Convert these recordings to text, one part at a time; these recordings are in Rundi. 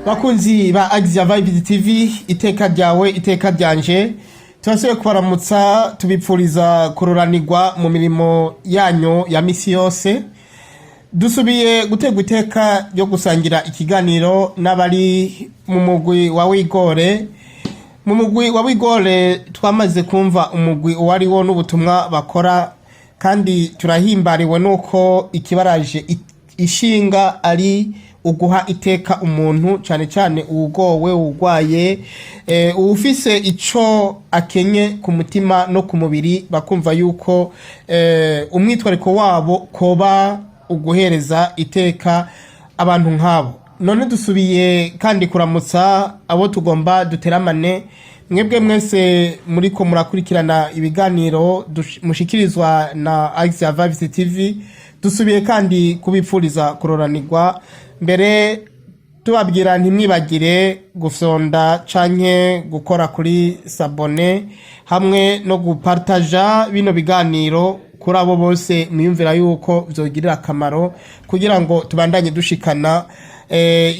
bakunzi ba Axia Vibes TV iteka ryawe iteka ryanje turasuye kubaramutsa tubipfuriza kuroranirwa mu mirimo yanyu ya misi yose dusubiye gutegwa iteka ryo gusangira ikiganiro n'abari mu mugwi wa Wigore mu mugwi wa Wigore twamaze kumva umugwi wariwo n'ubutumwa bakora kandi turahimbariwe nuko ikibaraje ishinga ari uguha iteka umuntu cyane cyane ugowe ugwaye ufise ico akenye ku mutima no ku mubiri bakumva yuko umwitwariko wabo koba uguhereza iteka abantu nkabo. None dusubiye kandi kuramutsa abo tugomba duteramane mwebwe mwese muriko murakurikirana ibiganiro mushikirizwa na Axia Vibes TV. Dusubiye kandi kubipfuriza kuroranirwa mbere tubabwira ntimwibagire gufyonda canke gukora kuri sabone hamwe no gupartaja bino biganiro kuri abo bose mwiyumvira yuko vyogirira akamaro kugira ngo tubandanye dushikana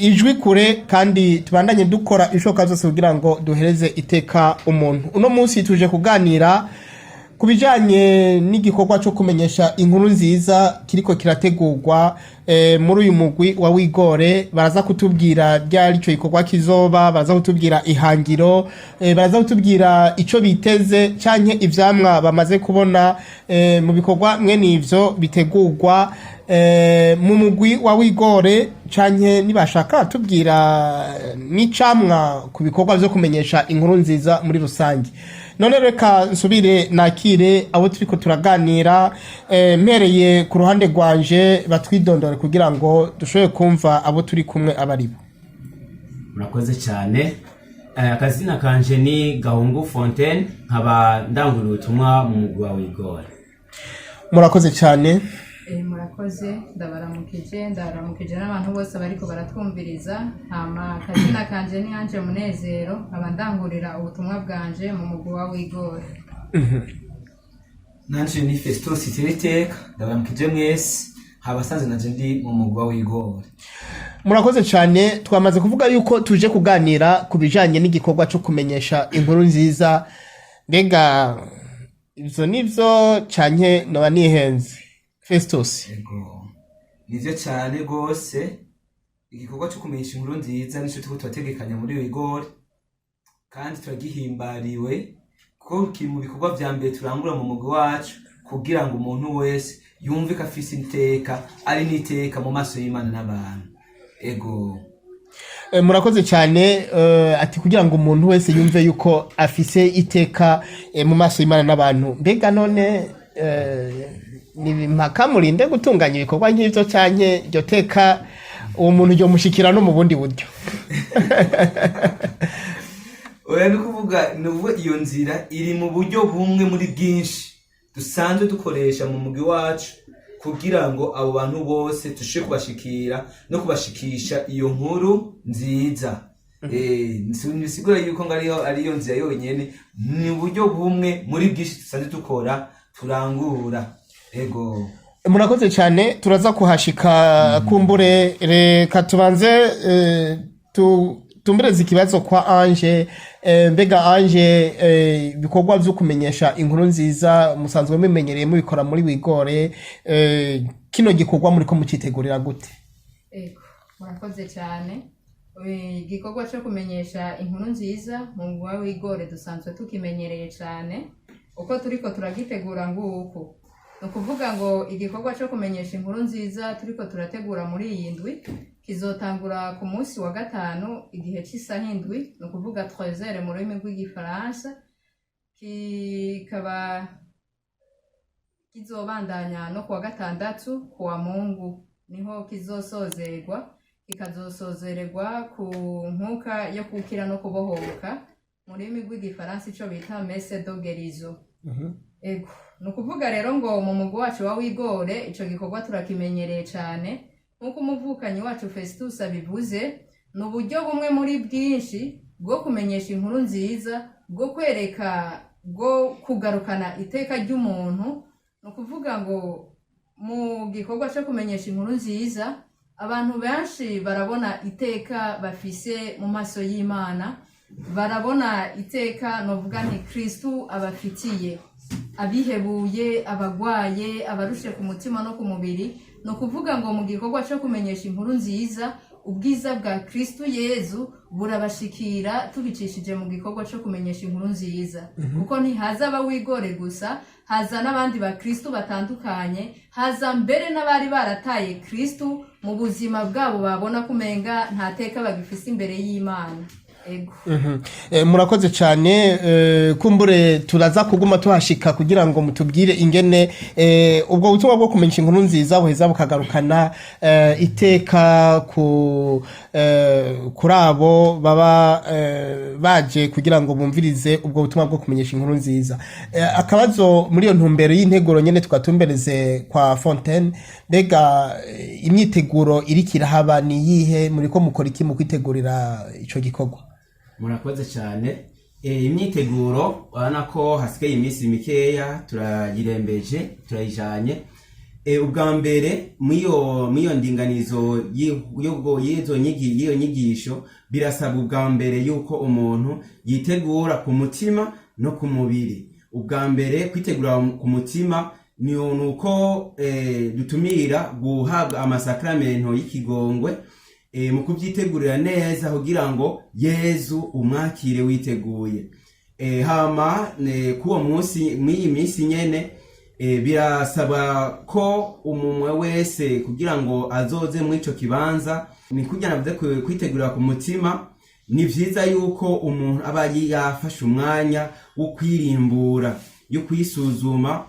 ijwi kure kandi tubandanye dukora ishoka zose kugira ngo duhereze iteka umuntu. Uno munsi tuje kuganira kubijanye n'igikorwa cyo kumenyesha inkuru nziza kiriko kirategurwa muri uyu mugwi wa Wigore. Baraza kutubwira ryari ico gikorwa kizoba, baraza kutubwira ihangiro, baraza kutubwira ico biteze canke ivyamwa bamaze kubona mu bikorwa mwene ivyo bitegurwa mu mugwi wa Wigore canke nibashaka tubwira n'icamwa ku bikorwa byo kumenyesha inkuru nziza muri rusange. None reka nsubire nakire abo turiko turaganira mpereye ku ruhande rwanje batwidondore kugira ngo dushoboye kumva abo turi kumwe abaribo. Murakoze cyane. Akazina kanje ni Gahungu Fontaine nkaba ndangura ubutumwa mu mugwi wa Wigore. Murakoze cyane. Murakoze ndabaramukije n'abantu bose bariko baratwumviriza. Hama akazina kanje ni Anje Munezero abandangurira ubutumwa bwanje mu mugwi wa Wigore. Nanje ni Festus Tereteka ndabaramukije mwese habasanze nanje ndi mu mugwi wa Wigore. Murakoze cyane. Twamaze kuvuga yuko tuje kuganira kubijanye n'igikorwa cyo kumenyesha inkuru nziza. Mbega ivyo nivyo canke noba nihenze Festus? Yego nivyo cyane gose igikorwa cyo kumenyesha inkuru nziza nico twategekanya muri Wigore kandi turagihimbariwe kuko kiri mu bikorwa vya mbere turangura mu mugwi wacu kugira ngo umuntu wese yumve ko afise iteka ari n'iteka mu maso y'Imana n'abantu. Ego murakoze cyane. Ati kugira ngo umuntu wese yumve yuko afise iteka mu maso y'Imana n'abantu. Mbega none ni mpaka murinde gutunganya ibikorwa nk'ivyo canke iryo teka uwo muntu ryo mushikira no mu bundi buryo? oya nukuvuga nuvuga iyo nzira iri mu buryo bumwe muri bwinshi dusanzwe dukoresha mu mugwi wacu kugira ngo abo bantu bose tushe kubashikira no kubashikisha iyo nkuru nziza. Nisigura yuko ngariyo ariyo nzira yonyene, ni uburyo bumwe muri bwinshi dusanzwe dukora turangura. Ego murakoze cyane. Turaza kuhashika kumbure. Reka tubanze tumbereze ikibazo kwa Anje. Mbega Anje, bikorwa byo kumenyesha inkuru nziza musanzwe mumenyereye mubikora muri Wigore, kino gikorwa muri ko mucitegurira gute? Ego murakoze cyane. Igikorwa cyo kumenyesha inkuru nziza mu mugwi wa Wigore dusanzwe tukimenyereye cyane uko turiko turagitegura nguko. Nukuvuga ngo igikorwa cyo kumenyesha inkuru nziza turiko turategura muri iyi ndwi kizotangura ku munsi wa gatanu igihe cy'isaha indwi, nukuvuga 3h mu rurimi rw'igifaransa, kikaba kizobandanya no kuwa gatandatu kuwa Mungu niho kizosozerwa, kikazosozererwa ku nkuka yo kukira no kubohoka mu rurimi rw'igifaransa ico bita messe de guérison. Ego nukuvuga rero ngo mu mugwi wacu wa Wigore ico gikorwa turakimenyereye cyane nkuko umuvukanyi wacu Festus abivuze. Ni uburyo bumwe muri bwinshi bwo kumenyesha inkuru nziza, bwo kwereka, bwo kugarukana iteka ry'umuntu. Nukuvuga ngo mu gikorwa cyo kumenyesha inkuru nziza abantu benshi barabona iteka bafise mu maso y'Imana, barabona iteka novuga nti Kristu abafitiye, abihebuye, abagwaye, abarushe ku mutima no ku mubiri. No kuvuga ngo mu gikorwa cyo kumenyesha inkuru nziza, ubwiza bwa Kristu Yezu burabashikira tubicishije mu gikorwa cyo kumenyesha inkuru nziza. Kuko ntihaza abawigore gusa, haza n'abandi ba Kristu batandukanye, haza mbere n'abari barataye Kristu mu buzima bwabo, babona kumenga nta teka bagifise imbere y'Imana. Ego. Murakoze cyane, kumbure turaza kuguma tuhashika kugira ngo mutubwire ingene ubwo butumwa bwo kumenyesha inkuru nziza buheza bukagarukana iteka kuri abo baba baje kugira ngo bumvirize ubwo butumwa bwo kumenyesha inkuru nziza. Akabazo muri iyo ntumbero y'integuro nyene tugatumbereze kwa Fontaine, mbega imyiteguro irikira haba ni yihe, muriko mukora iki mu kwitegurira ico gikorwa? Murakoze cyane. Imyiteguro urabona ko hasigaye iminsi mikeya turayirembeje, turayijanye. Ubwa mbere mwiyo ndinganizo y'iyo nyigisho birasaba ubwa mbere yuko umuntu yitegura ku mutima no ku mubiri. Ubwa mbere kwitegura ku mutima ni uko dutumira guhabwa amasakramento y'ikigongwe, mu kubyitegurira neza kugira ngo Yezu umwakire witeguye. Hama kuwo munsi mw'iyi minsi nyene birasaba ko umumwe wese kugira ngo azoze muri ico kibanza, ni kugira navuze kwitegurira ku mutima. Ni vyiza yuko umuntu aba yafashe umwanya wo kwirimbura, yo kwisuzuma.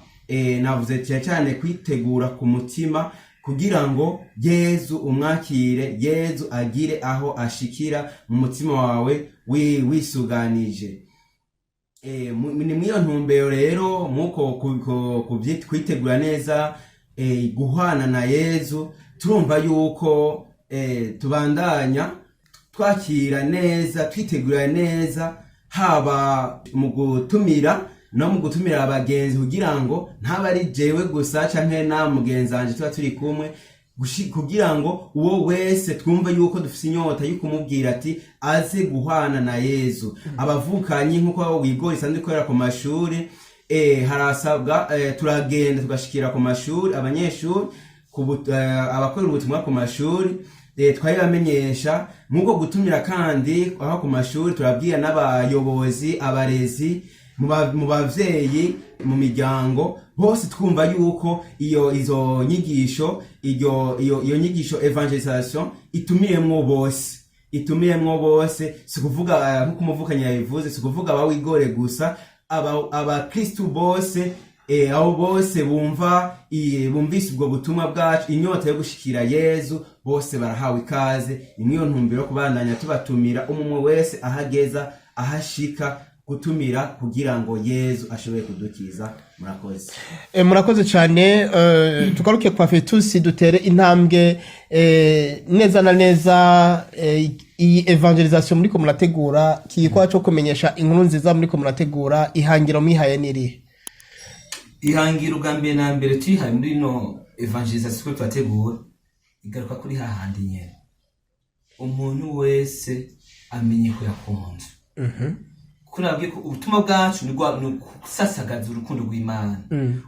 Navuze cyane kwitegura ku mutima kugira ngo Yezu umwakire, Yezu agire aho ashikira mu mutima wawe wisuganije. Ni mwiyo ntumbero rero muko kwitegura neza guhana na Yezu, turumva yuko tubandanya twakira neza, twitegura neza, haba mu gutumira no mu gutumira abagenzi kugira ngo ntabari jewe gusa canke na mugenzi wanje tuba turi kumwe, kugira ngo uwo wese twumve yuko dufise inyota yuko kumubwira ati aze guhana na Yezu. Abavukanyi nkuko wigora isanzwe ikorera ku mashuri, harasabwa turagenda tugashikira ku mashuri, abanyeshuri abakorera ubutumwa ku mashuri, twabibamenyesha. Nkuko gutumira kandi aho ku mashuri turabwira n'abayobozi, abarezi, mu bavyeyi, mu miryango bose, twumva yuko izo nyigisho iyo nyigisho evangelisation itumiyemwo bose, si kuvuga nkuko umuvukanye yabivuze, si kuvuga abawigore gusa, abakristu bose, abo bose bumvise ubwo butumwa bwacu, inyota yo gushikira Yezu, bose barahawe ikaze. Niyo ntumbero kubandanya tubatumira umumwe wese ahageza ahashika, gutumira kugira ngo Yezu ashobore kudukiza. Murakoze. Murakoze cyane. Tugaruke kwa Fetusi, dutere intambwe neza na neza. Iyi evangelisation muriko murategura, kiyikwa cyo kumenyesha inkuru nziza muriko murategura, ihangiro mihaye niri? Ihangiro ubwa na mbere tuyihaye muri no evangelisation twategura igaruka kuri hahandi nyene umuntu wese amenye ko yakunze. Kunabwiye ko ubutumwa bwacu ni gusasagaza urukundo rw'Imana.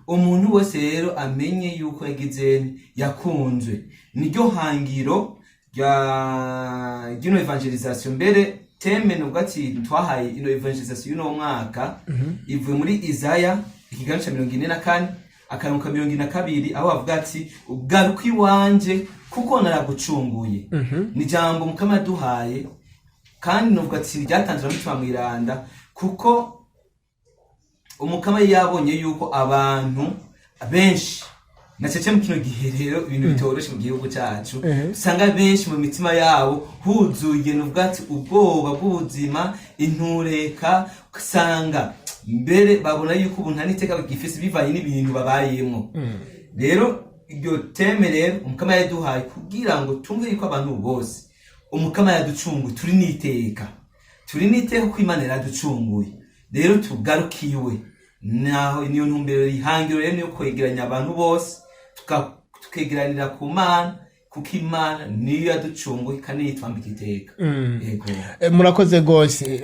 Umuntu wese rero amenye yuko yakunzwe. Niryo hangiro rya ino evangelisation. Mbere teme nubwo ati twahaye ino evangelisation y'uno mwaka ivuye muri Isaya ikiganiro cya 44 akaruka 42, aho avuga ati ugaruka iwanje kuko naragucunguye. Ni jambo Mukama duhaye, kandi nubwo ati ryatanzira mutima mwiranda, kuko Umukama yabonye yuko abantu benshi na cece mu kino gihe rero ibintu bitoroshe mu gihugu cyacu, usanga benshi mu mitima yabo huzuye nubwo ati ubwoba bw'ubuzima, intureka, usanga mbere babona yuko ubu nta niteka bagifise bivanye n'ibintu babayemo. Rero iryo teme rero Umukama yaduhaye kugira ngo tumve yuko abantu bose Umukama yaducunguye, turi niteka ko Imana yaducunguye. Rero tugarukiwe naho niyo ntumbero ihangiro rero yo kwegeranya abantu bose, tukegeranira ku Mana kuko imana niyo yaducunguye kandi yitwambika iteka. Yego. Murakoze rwose.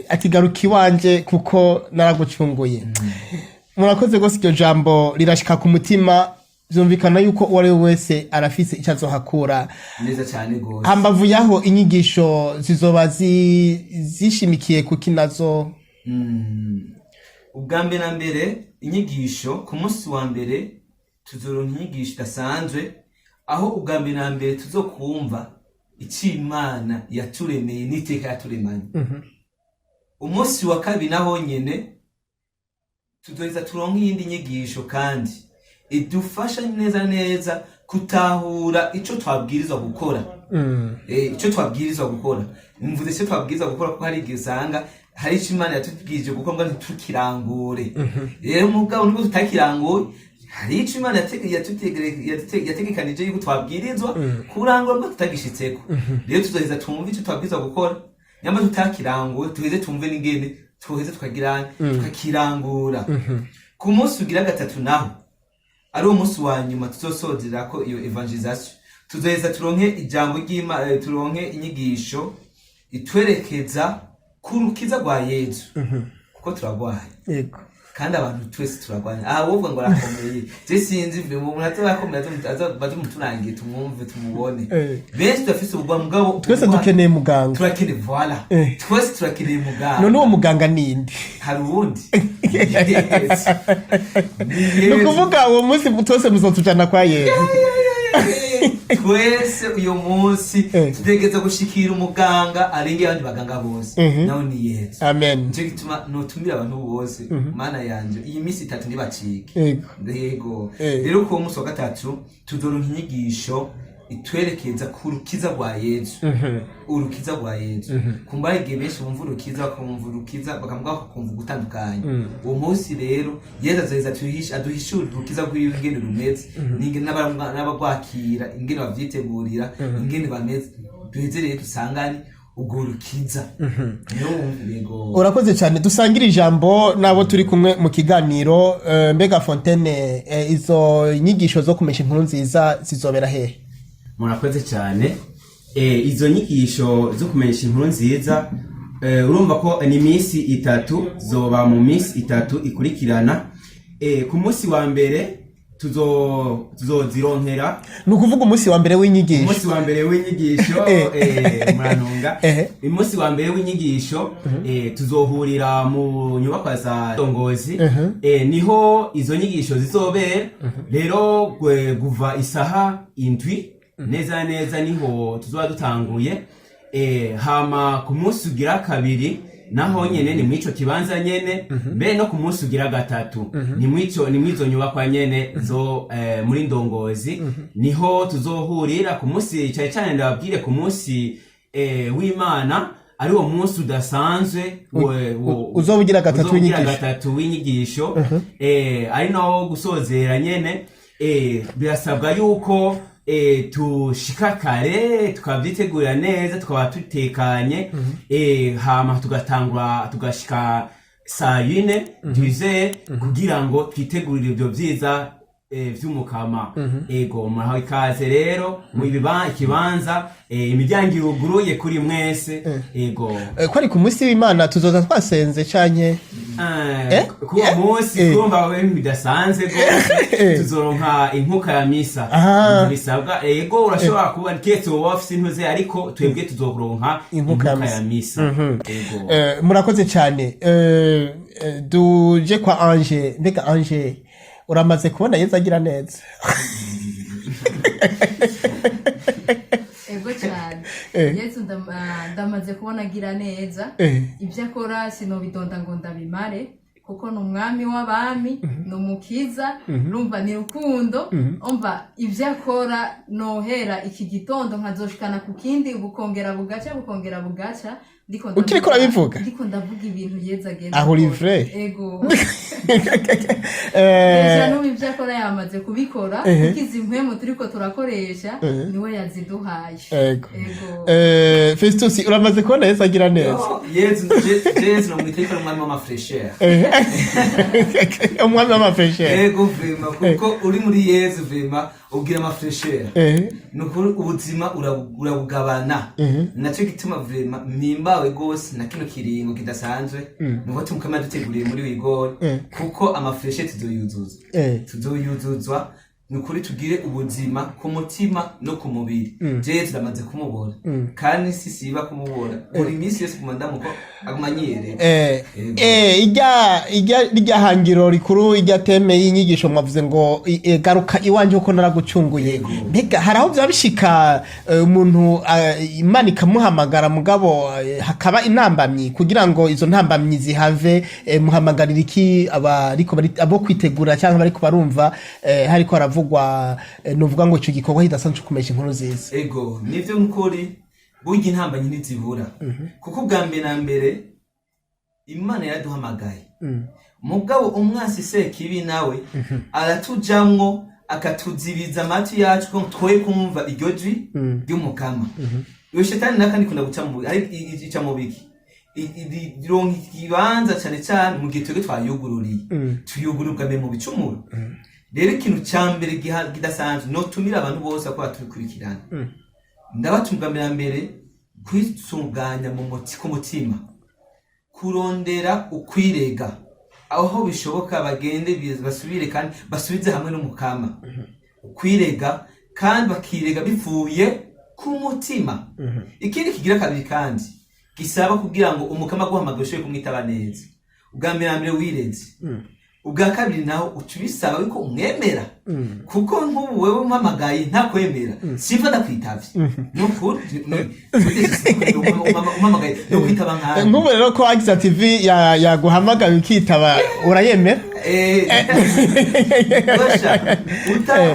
Ati garuka iwanje kuko naragucunguye. Murakoze rwose, iryo jambo rirashika ku mutima, byumvikana yuko uwo ari we wese arafise icyo azohakura. Neza cyane rwose. Hambavu yaho inyigisho zizoba zishimikiye kuki nazo? Ubwa mbere na mbere inyigisho ku munsi wa mbere tuzoronka inyigisho idasanzwe, aho ubwa mbere na mbere tuzokumva icyo Imana yaturemeye n'iteka yaturemanye. Umunsi wa kabiri naho nyene tuzoheza turonka iyindi nyigisho kandi idufasha neza neza kutahura ico twabwirizwa gukora. Ico twabwirizwa gukora, mvuze icyo twabwirizwa gukora kuko hari igihe usanga hari icyo Imana yatubwirije gukora ngo ntitukirangure. Rero mugabo nubwo tutakirangure, hari icyo Imana yategekanije yuko twabwirizwa kurangura ngo tutagishitseko. Rero tuzoheza tumve icyo twabwirizwa gukora, nyama tutakirangure tuheze tumve n'ingene tuheze tukakirangura. Ku munsi ugira gatatu naho ari umunsi wa nyuma tuzosozerako iyo evangelisation, tuzoheza turonke ijambo ry'Imana, turonke inyigisho itwerekeza ku rukiza rwa Yesu. Kuko turagwaye. Yego. Kandi abantu twese turagwaye. Wovuga ngo arakomeye. Je sinzi mbe mu muntu atabakomeye bazumuturangiye tumwumve tumubone. Benshi turafise ubwa mugabo twese dukeneye muganga. Turakeneye voilà. Twese turakeneye muganga. None uwo muganga ninde? Hari uwundi. Nukuvuga uwo munsi twese muzotujana kwa Yesu. Twese uyo munsi tutegeza gushikira umuganga arenge abandi baganga bose. Nawe ni Yesu. Amen. Nje gituma notumira abantu bose, mana yanje iyi minsi 3 ntibacike. Yego. Rero ku munsi wa gatatu tuzoronka inyigisho itwerekeza ku rukiza rwa Yesu. Urukiza rwa Yesu. Kumba igihe benshi bumva urukiza bakamuga kumva gutandukanye. Uwo munsi rero Yesu azoheza aduhishura urukiza rw'ingene rumeze, n'ingene n'abagwakira, ingene bavyitegurira, ingene bameze. Duhezereye dusangane ubwo rukiza. Yego. Urakoze cyane, dusangira ijambo nabo turi kumwe mu kiganiro. Mbega Fontaine, izo nyigisho zo kumesha inkuru nziza zizobera hehe? Murakoze cyane. Izo nyigisho zo kumenyesha inkuru nziza, urumva ko ni minsi 3 zoba mu minsi 3 ikurikirana. Ku munsi wa mbere tuzozironkera, nukuvuga umunsi wa mbere w'inyigisho. Umunsi wa mbere w'inyigisho murantunga. Umunsi wa mbere w'inyigisho tuzohurira mu nyubako za Ndongozi. Niho izo nyigisho zizobera. Rero guva isaha 7 neza niho tuzoba dutanguye. Hama ku munsi ugira kabiri naho nyene ni mwico kibanza nyene, mbe no ku munsi ugira gatatu ni mwizo nyubakwa nyene zo muri Ndongozi. Niho tuzohurira ku munsi cyane ndababwire ku munsi w'Imana, ari wo munsi udasanzwe uzobugira gatatu w'inyigisho. Ari no gusozera nyene. Birasabwa yuko tushika kare tukavyitegurira neza, tukaba tutekanye. Hama tugatangura tugashika saa 4 duze kugira ngo twitegurire ibyo vyiza vy'umukama. Ego muraho ikaze rero mu ikibanza, imiryango iruguruye kuri mwese. Ego ko ari ku munsi w'Imana tuzoza twasenze canke ku munsi kumva we bidasanze gose tuzoronka inkuka ya misa. Bisabwa ego urashobora kuba ketse wo office intuze, ariko twebwe tuzoronka inkuka ya misa. Ego murakoze cyane. Duje kwa Ange. Mbega Ange, uramaze kubona Yesu agira neza? Ego cyane. Yesu ndamaze kubona agira neza. Ibyo akora sinobidonda ngo ndabimare, kuko ni umwami w'abami, ni umukiza, numva ni rukundo. Umva ibyo akora nohera iki gitondo nkazoshikana ku kindi, bukongera bugaca ukiriko urabivuga ndiko ndavuga ibintu yeza agenda aho uri vrai ego deja n'ubu ivyo akora yamaze kubikora kuko izi mpwemu turiko turakoresha niwe yaziduhaye ego Festus uramaze kubona Yesu agira neza Yesu namwiteka umwami w'amafresher umwami w'amafresher ego vrema kuko uri muri Yesu vrema ubwira amafresher nukuri ubuzima urabugabana naco gituma vrema mpimbawe gose na kino kiringo kidasanzwe nuko tumukama duteguriye muri wigore kuko amafresher tuzoyuzuzwa nukuri tugire ubuzima ku mutima no ku mubiri je turamaze kumubona kandi sisiba kumubona buri minsi yose kumanda muko agumanyere ijya hangiro rikuru ijya teme y'inyigisho mwavuze ngo garuka iwanje uko naragucunguye mbega haraho byabishika umuntu Imana ikamuhamagara mugabo hakaba intambamyi kugira ngo izo ntambamyi zihave muhamagarira iki abo kwitegura cyangwa bariko barumva hariko haravugwa nuvuga ngo ico gikorwa hidasanzwe kumesha inkuru nziza ego nivyo nkuri burya intambamyi ntizibura kuko bwa mbere na mbere Imana yaraduhamagaye mugabo umwasi sekibi nawe aratujamwo akatuzibiza amatu yacu ko twoye kumva iryo jwi ry'umukama iyo shetani nakandi kunda guca mu ari ica mu biki ironka ikibanza cyane cyane mu gihe twebwe twayugururiye tuyugururwa mu bicumuro rero ikintu cya mbere kidasanzwe no tumira abantu bose ko batubikurikirana ndabatumgamira mbere kwisunganya ku mutima kurondera ukwirega aho bishoboka bagende basubire kandi basubize hamwe n'umukama ukwirega kandi bakirega bivuye ku mutima ikindi kigira kabiri kandi gisaba kugira ngo umukama guhamagara kumwitaba neza ubwambere wireze ubwa kabiri naho ucubisaba yuko umwemera kuko nk'ubu wewe umpamagaye ntakwemera sifa ndakwitavye nukuri umpamagaye no kwitaba nk'aho nk'ubu rero ko Agiza TV yaguhamagaye ukitaba urayemera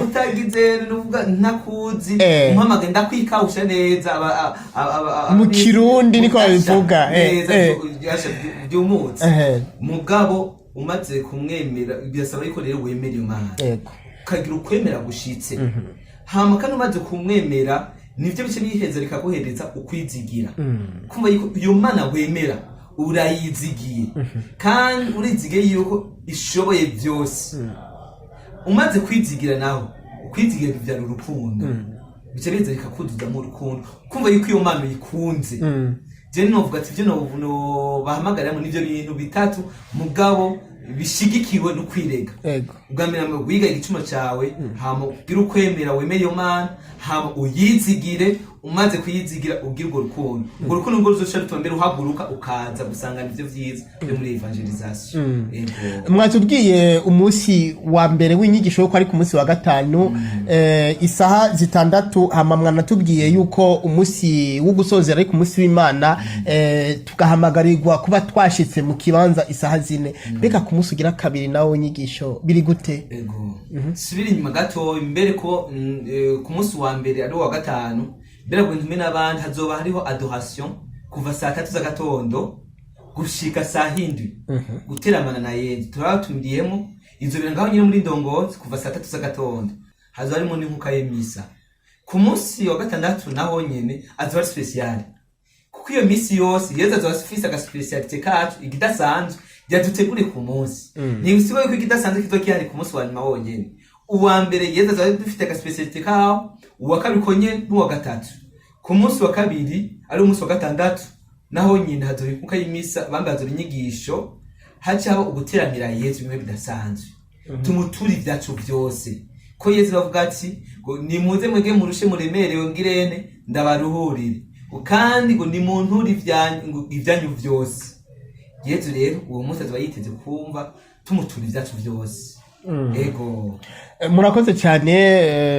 utagize nuvuga ntakuzi umpamagaye ndakwikawusha neza mu kirundi niko babivuga byumutse mugabo umaze kumwemera birasaba yuko rero wemera Imana ukagira ukwemera gushitse hama kandi umaze kumwemera nivyo bice biheza bikaguhereza ukwizigira kumva yuko iyo Mana wemera urayizigiye kandi urizigiye yuko ishoboye byose umaze kwizigira naho ukwizigira bivyara urukundo bice biheza bikakuduza mu rukundo kumva yuko iyo Mana uyikunze je novuga ati byo no bahamagaramo nivyo bintu bitatu mugabo bishigikiwe no kwirega ubwambere mu wiga igicuma cyawe hama ugira ukwemera wemeye iyo Mana hama uyizigire umaze kuyizigira ugira urwo rukundo urwo rukundo ngo ruzoshya rutombera uhaguruka ukaza gusanga nivyo vyiza byo muri evangelization mwatubwiye umunsi wa mbere w'inyigisho yo ari ku munsi wa gatanu isaha 6 hama mwanatubwiye yuko umunsi wo gusozera ari ku munsi w'Imana tugahamagarirwa kuba twashitse mu kibanza isaha 4 beka ku munsi ugira kabiri nawo inyigisho biri gute subira inyuma gato imbere ko ku munsi wa mbere ari wa gatanu mbere ngo ntume n'abandi hazoba hariho adoration kuva 3 z'agatondo gushika saa 7 guteramana na Yesu turatumidiyemo izo birangaho nyine muri ndongozi kuva 3 z'agatondo hazoba harimo n'inkuka y'imisa ku munsi wa gatandatu naho nyene azoba special kuko iyo misi yose Yesu azoba afise aga specialite kacu igidasanzwe yadutegure ku munsi ni usibaye ko igidasanzwe kizokihari ku munsi wa nyuma wonyene uwa mbere Yesu azoba dufite aga specialite kawo uwa kabiri konye n'uwa gatatu ku munsi wa kabiri ari umunsi wa gatandatu naho nyine hazoba inkuka y'imisa bambaza inyigisho hacaba uguteramira Yesu bimwe bidasanzwe tumuturi ibyacu byose ko Yesu bavuga ati ngo nimuze mwege murushe muremerewe ngirene ndabaruhurire kandi ngo nimunturi ibyanyu byose Yesu rero uwo munsi azoba yiteze kumva tumuturi ibyacu byose ego murakoze cyane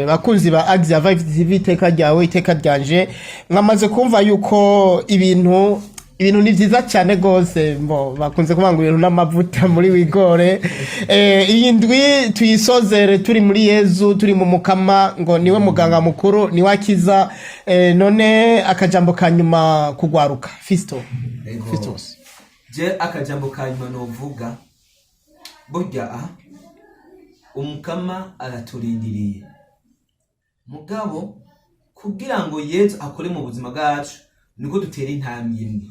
bakunzi ba Agiza TV iteka ryawe iteka ryanje mwamaze kumva yuko ibintu ibintu ni vyiza cyane gose mbo bakunze kuvuga ngo ibintu n'amavuta muri wigore. Iyi ndwi tuyisozere turi muri Yezu, turi mu Mukama, ngo niwe muganga mukuru, niwe akiza. None akajambo kanyuma kugwaruka Fisto. Fistos. Je akajambo kanyuma novuga burya Umukama araturindiriye mugabo kugira ngo Yezu akore mu buzima bwacu niko dutera intambwe imwe.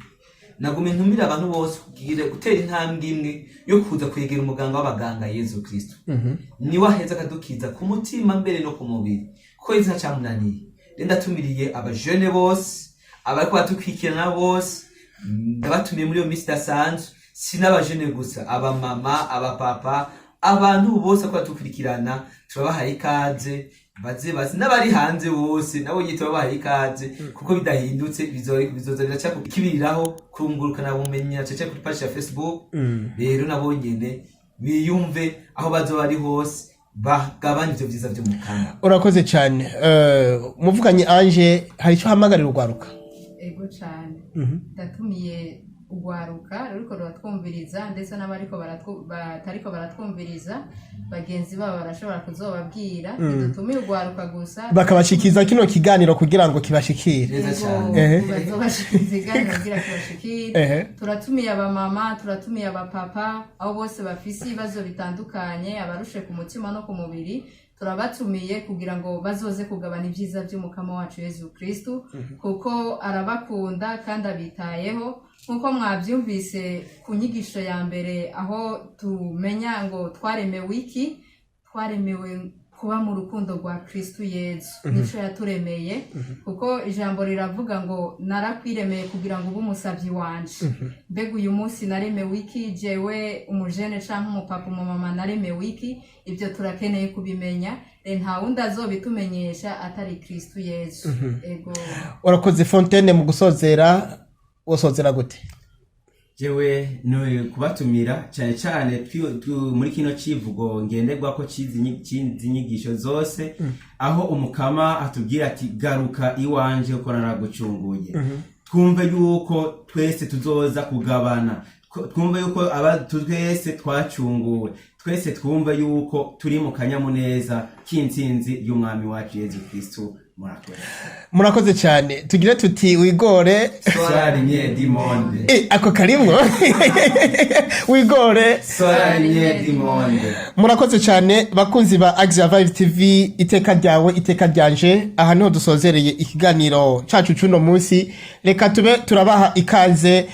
Nagume ntumira abantu bose kugira gutera intambwe imwe yo kuza kwegera umuganga w'abaganga Yezu Kristo. Niwe aheza akadukiza ku mutima mbere no ku mubiri ko Yezu ntacamunaniye. Renda tumiriye abajene bose abariko batukwikirana bose ndabatumiye muri iyo misi dasanzwe, sinabajene gusa, aba mama, aba papa, abantu bose ko batukurikirana turabahaye ikaze, baze n'abari hanze bose nabo yitwa bahaye ikaze, kuko bidahindutse bizoza biracyako kibiriraho kurungurukana bumenyi cyaca kuri page ya Facebook. Rero nabo nyene biyumve aho bazoba ari hose bagabanye ivyo vyiza vyo mu Mukama. Urakoze cyane. Muvuganye Ange, hari icyo hamagarira urwaruka? Ego cyane. Ndatumiye ugwaruka ruriko ruratwumviriza, ndetse n'abariko batariko baratwumviriza bagenzi babo barashobora kuzobabwira. Dutumiye ugwaruka gusa bakabashikiza kino kiganiro kugira ngo kibashikire. Bazobashikiza ikiganiro kugira kibashikire. Turatumiye abamama, turatumiye abapapa, aho bose bafise ibibazo bitandukanye, abarushe ku mutima no ku mubiri, turabatumiye kugira ngo bazoze kugabana ibyiza by'Umukama wacu Yezu Kristo, kuko arabakunda kandi abitayeho. Nkuko mwabyumvise ku nyigisho ya mbere, aho tumenya ngo twaremewe kuba mu rukundo rwa Kristo Yezu. Nico yaturemeye, kuko ijambo riravuga ngo narakwiremeye kugira ngo ube umusavyi wanje. Mbega uyu munsi naremewe iki? Jewe umujene canke umupapa umumama naremewe iki? Ibyo turakeneye kubimenya. Nta wundi azobitumenyesha atari Kristo Yezu. Ego. Urakoze Fontaine, mu gusozera wosozera gute? Jewe no kubatumira cyane cyane muri kino civugo ngenderwa ko cizi nyigisho zose, aho Umukama atubwira ati garuka iwanje uko naragucunguye. Twumve yuko twese tuzoza kugabana, twumve yuko twese twacunguwe, twese twumve yuko turi mu kanyamuneza k'intsinzi y'umwami wacu Yezu Kristo. Murakoze cyane. Tugire tuti wigore Sorarinye Dimonde. Ako karimwo wigore Sorarinye Dimonde. Murakoze cyane bakunzi ba Axia Vive TV, iteka ryawe iteka ryanje. Aha niho dusozereye ikiganiro cacu cuno munsi. Reka tube turabaha ikaze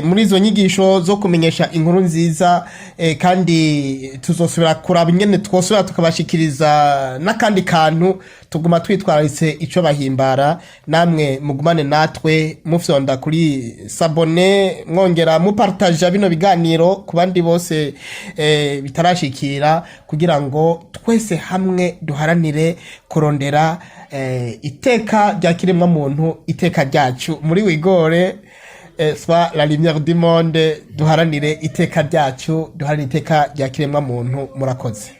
muri izo nyigisho zo kumenyesha inkuru nziza, kandi tuzosubira kuraba ingene twosubira tukabashikiriza n'akandi kantu tuguma twitwararitse ico bahimbara. Namwe mugumane natwe mufyonda kuri sabone, mwongera mupartage bino biganiro ku bandi bose bitarashikira, kugira ngo twese hamwe duharanire kurondera iteka rya kiremwa muntu, iteka ryacu muri wigore soit la lumière du monde. Duharanire iteka ryacu, duharanire iteka rya kiremwa muntu. Murakoze.